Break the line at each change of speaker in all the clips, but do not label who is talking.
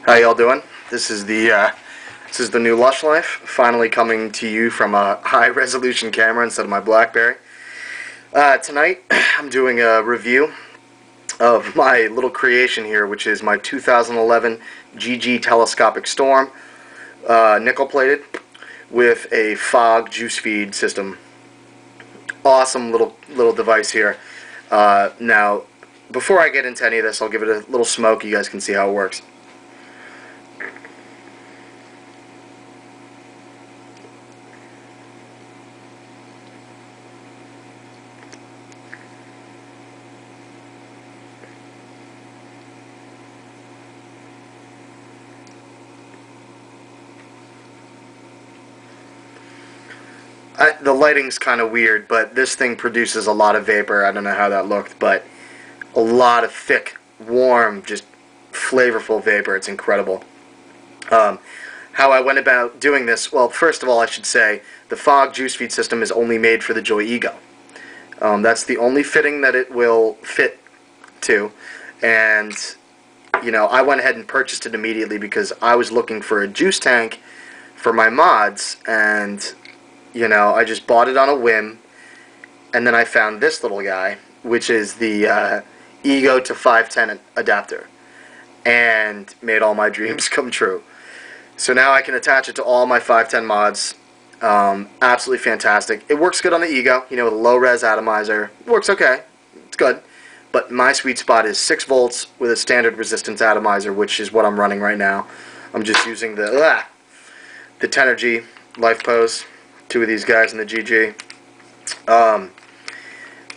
How y'all doing? This is the new Lush Life, finally coming to you from a high-resolution camera instead of my BlackBerry. Tonight, I'm doing a review of my little creation here, which is my 2011 GG Telescopic Storm, nickel-plated, with a fog juice feed system. Awesome little device here. Now, before I get into any of this, I'll give it a little smoke. You guys can see how it works. The lighting's kind of weird, but this thing produces a lot of vapor. I don't know how that looked, but a lot of thick, warm, just flavorful vapor. It's incredible. How I went about doing this, well, first of all, I should say the fog juice feed system is only made for the Joy Ego. That's the only fitting that it will fit to, and you know, I went ahead and purchased it immediately because I was looking for a juice tank for my mods, and you know, I just bought it on a whim, and then I found this little guy, which is the Ego to 510 adapter, and made all my dreams come true. So now I can attach it to all my 510 mods. Absolutely fantastic. It works good on the Ego, you know, with a low-res atomizer. It works okay. It's good. But my sweet spot is 6 volts with a standard resistance atomizer, which is what I'm running right now. I'm just using the Tenergy Life Pose. 2 of these guys in the GG,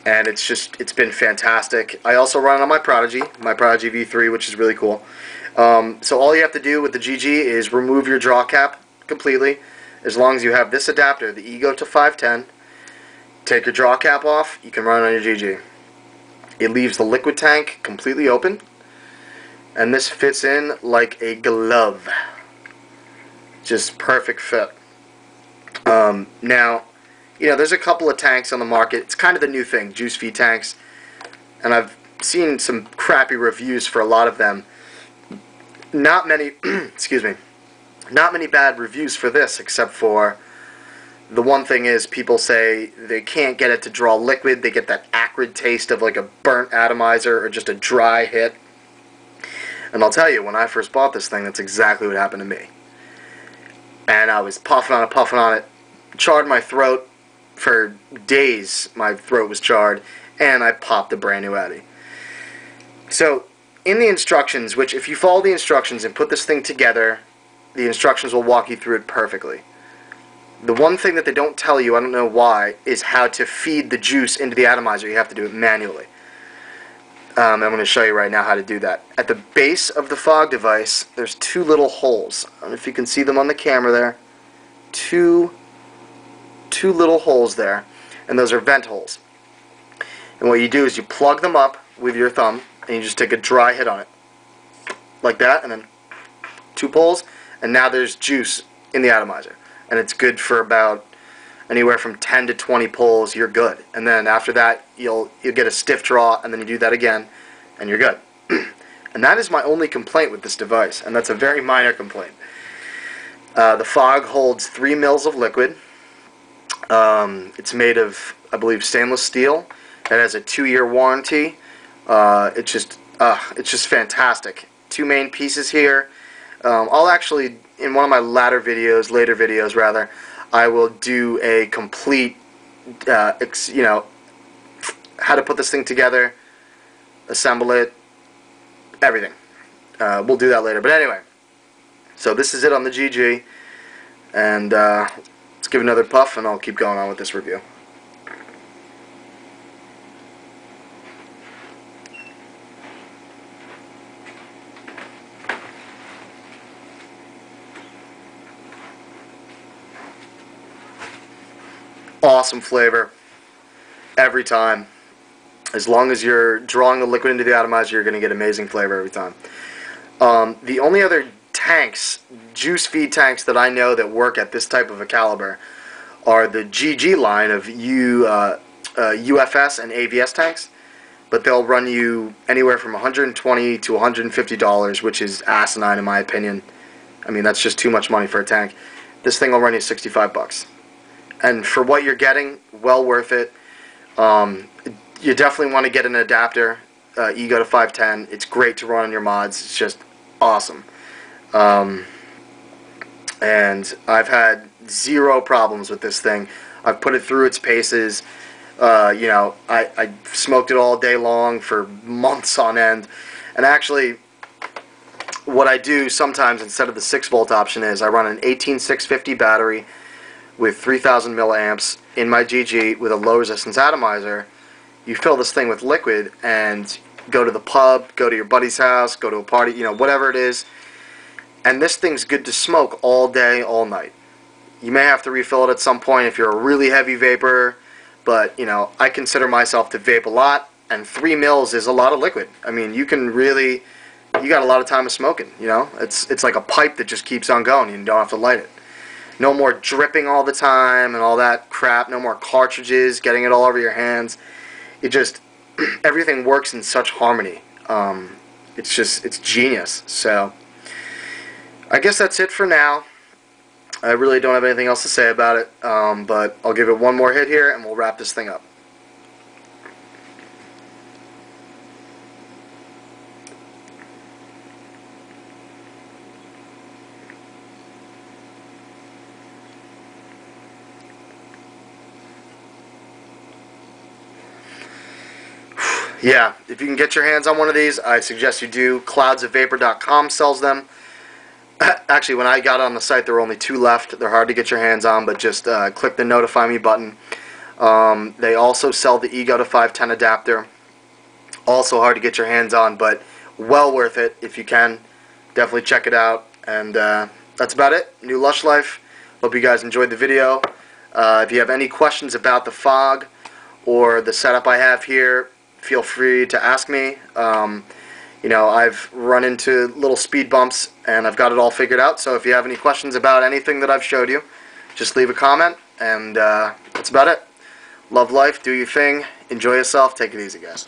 and it's been fantastic. I also run it on my Prodigy V3, which is really cool. So all you have to do with the GG is remove your draw cap completely. As long as you have this adapter, the Ego to 510, take your draw cap off, you can run it on your GG. It leaves the liquid tank completely open, and this fits in like a glove. Just perfect fit. Now, you know, there's a couple of tanks on the market. It's kind of the new thing, juice feed tanks, and I've seen some crappy reviews for a lot of them. Not many, excuse me, not many bad reviews for this, except for the one thing is people say they can't get it to draw liquid. They get that acrid taste of like a burnt atomizer or just a dry hit. And I'll tell you, when I first bought this thing, that's exactly what happened to me. And I was puffing on it, charred my throat for days. My throat was charred, and I popped a brand new Addy. So, in the instructions, which if you follow the instructions and put this thing together, the instructions will walk you through it perfectly. The one thing that they don't tell you, I don't know why, is how to feed the juice into the atomizer. You have to do it manually. I'm going to show you right now how to do that. At the base of the fog device, there's 2 little holes. I don't know if you can see them on the camera there. Two little holes there, and those are vent holes. And what you do is you plug them up with your thumb, and you just take a dry hit on it. Like that, and then 2 pulls, and now there's juice in the atomizer. And it's good for about anywhere from 10 to 20 pulls, you're good. And then after that, you'll get a stiff draw, and then you do that again, and you're good. And that is my only complaint with this device, and that's a very minor complaint. The fog holds 3 mils of liquid. It's made of, I believe, stainless steel. It has a 2-year warranty. It's just fantastic. 2 main pieces here. I'll actually, in one of my later videos rather, I will do a complete, you know, how to put this thing together, assemble it, everything. We'll do that later. But anyway, so this is it on the GG, and let's give it another puff, and I'll keep going on with this review. Awesome flavor every time. As long as you're drawing the liquid into the atomizer, you're going to get amazing flavor every time. The only other tanks, juice feed tanks that I know that work at this type of a caliber are the GG line of UFS and AVS tanks. but they'll run you anywhere from $120 to $150, which is asinine in my opinion. I mean, that's just too much money for a tank. This thing will run you 65 bucks. And for what you're getting, well worth it. You definitely want to get an adapter, Ego to 510. It's great to run on your mods. It's just awesome. And I've had zero problems with this thing. I've put it through its paces. You know, I smoked it all day long for months on end. And actually, what I do sometimes instead of the 6-volt option is I run an 18650 battery with 3000 milliamps in my GG with a low resistance atomizer. You fill this thing with liquid and go to the pub, go to your buddy's house, go to a party, you know, whatever it is. And this thing's good to smoke all day, all night. You may have to refill it at some point if you're a really heavy vapor, but, you know, I consider myself to vape a lot, and 3 mils is a lot of liquid. I mean, you can really, you got a lot of time of smoking, you know? It's like a pipe that just keeps on going, and you don't have to light it. No more dripping all the time and all that crap. No more cartridges, getting it all over your hands. It just, everything works in such harmony. It's genius. So, I guess that's it for now. I really don't have anything else to say about it, but I'll give it one more hit here and we'll wrap this thing up. Yeah, if you can get your hands on one of these, I suggest you do. Cloudsofvapor.com sells them. Actually, when I got on the site, there were only 2 left. They're hard to get your hands on, but just click the Notify Me button. They also sell the Ego to 510 adapter. Also hard to get your hands on, but well worth it if you can. Definitely check it out. And that's about it. New Lush Life. Hope you guys enjoyed the video. If you have any questions about the fog or the setup I have here, feel free to ask me. You know, I've run into little speed bumps and I've got it all figured out. So if you have any questions about anything that I've showed you, just leave a comment. And that's about it. Love life, do your thing, enjoy yourself, take it easy, guys.